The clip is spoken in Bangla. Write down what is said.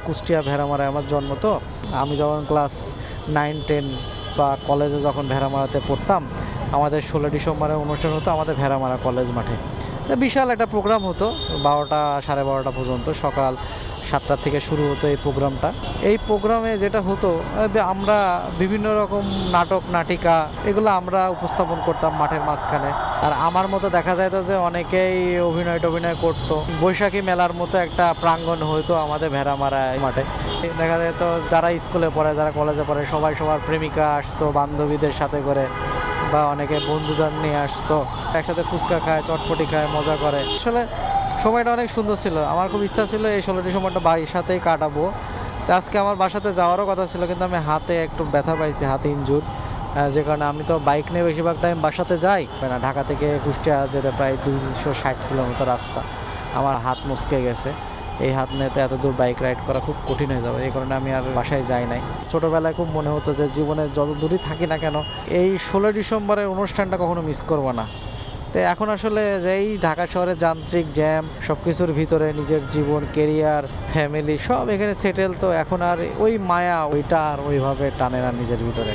কুষ্টিয়া ভেড়ামারায় আমার জন্ম। তো আমি যখন ক্লাস 9-10 বা কলেজে যখন ভেড়ামারাতে পড়তাম, আমাদের 16 ডিসেম্বরে অনুষ্ঠান হতো আমাদের ভেড়ামারা কলেজ মাঠে। বিশাল একটা প্রোগ্রাম হতো, 12টা 12:30 পর্যন্ত, সকাল 7টা থেকে শুরু হতো এই প্রোগ্রামটা। এই প্রোগ্রামে যেটা হতো, আমরা বিভিন্ন রকম নাটক নাটিকা এগুলো আমরা উপস্থাপন করতাম মাঠের মাঝখানে। আর আমার মতো দেখা যেত যে অনেকেই অভিনয় করতো। বৈশাখী মেলার মতো একটা প্রাঙ্গণ হতো আমাদের ভেড়ামারা মাঠে। দেখা যেত যারা স্কুলে পড়ে, যারা কলেজে পড়ে, সবাই সবার প্রেমিকা আসতো বান্ধবীদের সাথে করে, বা অনেকে বন্ধুদের নিয়ে আসতো, একসাথে ফুচকা খায়, চটপটি খায়, মজা করে। আসলে সময়টা অনেক সুন্দর ছিল। আমার খুব ইচ্ছা ছিল এই 16 ডিসেম্বরটা বাড়ির সাথেই কাটাবো। তো আজকে আমার বাসাতে যাওয়ারও কথা ছিল, কিন্তু আমি হাতে একটু ব্যথা পাইছি, হাতে ইনজুর, যে কারণে আমি তো বাইক নিয়ে বেশিরভাগ টাইম বাসাতে যাই না। ঢাকা থেকে কুষ্টিয়া যেতে প্রায় 260 কিলোমিটার রাস্তা। আমার হাত মুচকে গেছে। এই হাত নিয়ে তো এত দূর বাইক রাইড করা খুব কঠিন হয়ে যাবে, এই কারণে আমি আর বাসায় যাই নাই। ছোটোবেলায় খুব মনে হতো যে জীবনে যত দূরই থাকি না কেন, এই 16 ডিসেম্বরের অনুষ্ঠানটা কখনো মিস করবো না। তো এখন আসলে যে এই ঢাকা শহরের যান্ত্রিক জ্যাম সব কিছুর ভিতরে নিজের জীবন, কেরিয়ার, ফ্যামিলি সব এখানে সেটেল, তো এখন আর ওই মায়া ওইটা আর ওইভাবে টানে না নিজের ভিতরে।